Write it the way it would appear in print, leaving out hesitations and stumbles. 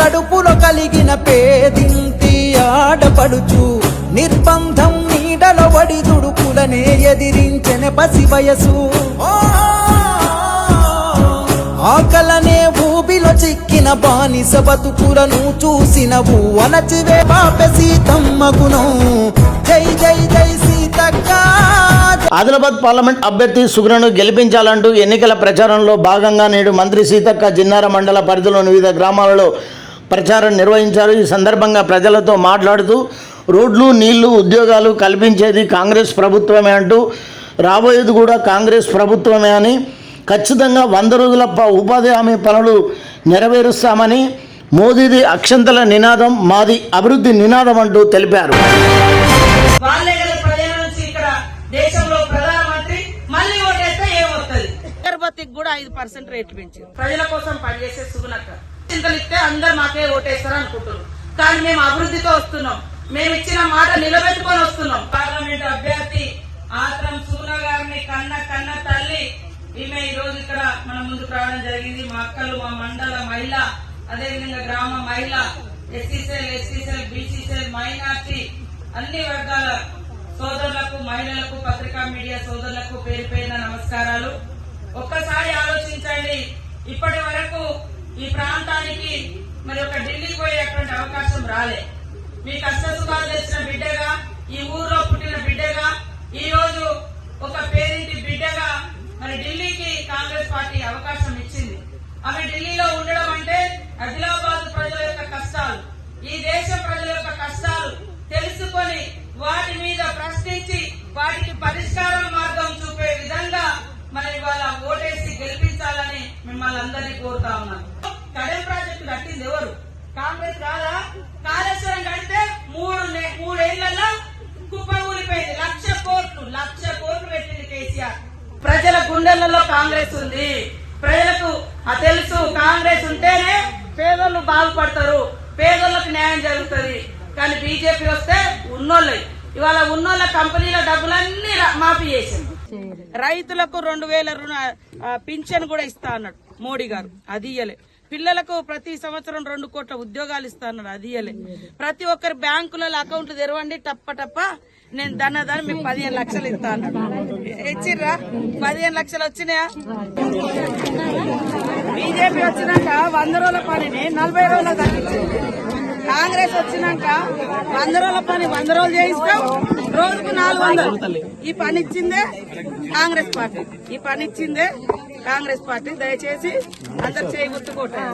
కడుపులో కలిగిన పేదింటి ఆడపడుచు నిర్బంధం నీడలో వడి దుడుకులనే ఎదిరించెన పసి వయసు ఆకలనే ఊబిలో చిక్కిన బానిస బతుకులను చూసినవు అణచివే పాపె సీతమ్మకును జై జై జై సీతక్క. ఆదిలాబాద్ పార్లమెంట్ అభ్యర్థి సుగుణను గెలిపించాలంటూ ఎన్నికల ప్రచారంలో భాగంగా నేడు మంత్రి సీతక్క జిన్నార మండల పరిధిలోని వివిధ గ్రామాలలో ప్రచారం నిర్వహించారు. ఈ సందర్భంగా ప్రజలతో మాట్లాడుతూ రోడ్లు నీళ్లు ఉద్యోగాలు కల్పించేది కాంగ్రెస్ ప్రభుత్వమే అంటూ రాబోయేది కూడా కాంగ్రెస్ ప్రభుత్వమే అని ఖచ్చితంగా 100 రోజుల ఉపాధి హామీ పనులు నెరవేరుస్తామని మోదీది అక్షంతల నినాదం మాది అభివృద్ధి నినాదం అంటూ తెలిపారు. దేశంలో ప్రధానమంత్రి మళ్ళీ ఓటేస్తే ఏమవుతుంది? అగరబత్తికి కూడా 5% రేట్లు పెంచారు. ప్రజల కోసం పనిచేసే సుగుణక్క చింతలిస్తే అందరు మాకే ఓటేస్తారు అనుకుంటున్నారు. కానీ మేము అభివృద్ధితో వస్తున్నాం, మేము ఇచ్చిన మాట నిలబెట్టుకొని వస్తున్నాం. పార్లమెంట్ అభ్యర్థి ఆత్రం సుగుణ గారిని కన్న తల్లి ఈమె ఈ రోజు ఇక్కడ మన ముందుకు రావడం జరిగింది. మా అక్కలు, మా మండల మహిళ, అదేవిధంగా గ్రామ మహిళ, ఎస్సీసెల్, బీసీసెల్, మైనార్టీ అన్ని వర్గాల సోదరులకు, మహిళలకు, పత్రికా మీడియా సోదరులకు పేరు పేరున నమస్కారాలు. ఒక్కసారి ఆలోచించండి, ఇప్పటి వరకు ఈ ప్రాంతానికి మరి ఒక ఢిల్లీకి పోయేటువంటి అవకాశం రాలే. మీ కష్టసుఖాలు తెచ్చిన బిడ్డగా, ఈ ఊర్లో పుట్టిన బిడ్డగా, ఈ రోజు ఒక పేరింటి బిడ్డగా మరి ఢిల్లీకి కాంగ్రెస్ పార్టీ అవకాశం ఇచ్చింది. ఆమె ఢిల్లీలో ఉండడం అంటే ఆదిలాబాద్ ప్రజల యొక్క కష్టాలు, ఈ దేశ ప్రజల యొక్క కష్టాలు తెలుసుకొని వాటి మీద ప్రశ్నించి వాటికి పరిష్కార మార్గం చూపే విధంగా మరి ఇవాళ ఓటేసి గెలిపించాలని మిమ్మల్ని అందరినీ కోరుతా ఉన్నాను. కడెం ప్రాజెక్టు కట్టింది ఎవరు? కాంగ్రెస్ కాదా? కాళేశ్వరం కడితే 3 ఏళ్లలో కుప్పగూలిపోయింది. 1,00,00,000 కోట్లు పెట్టింది కేసీఆర్. ప్రజల గుండెలలో కాంగ్రెస్ ఉంది. ప్రజలకు తెలుసు, కాంగ్రెస్ ఉంటేనే పేదోళ్ళు బాగుపడతారు, పేదోళ్ళకు న్యాయం జరుగుతుంది. కానీ బీజేపీ వస్తే ఉన్నోళ్ళే ఇవాళ ఉన్నోళ్ళ కంపెనీల డబ్బులన్నీ మాఫీ చేసింది. రైతులకు 2,000 పింఛన్ కూడా ఇస్తా అన్నాడు మోడీ గారు, అది ఇయ్యలే. పిల్లలకు ప్రతి సంవత్సరం 2 కోట్ల ఉద్యోగాలు ఇస్తా అన్నాడు, అది ఇయ్యలే. ప్రతి ఒక్కరి బ్యాంకులలో అకౌంట్లు తెరవండి, టప్ప నేను దాన్ని మీకు 15 లక్షలు ఇస్తా అన్నాడు. ఇచ్చిర్రా? 15 లక్షలు వచ్చినాయా? బీజేపీ వచ్చినాక 100 రోజుల పనిని 40 రోజులు తగ్గించింది. కాంగ్రెస్ వచ్చినాక 100 రోజుల పని 100 రోజులు చేయిస్తాం, రోజుకు 400. ఈ పని ఇచ్చిందే కాంగ్రెస్ పార్టీ, దయచేసి అందరు చేయి గుర్తుకోవటం.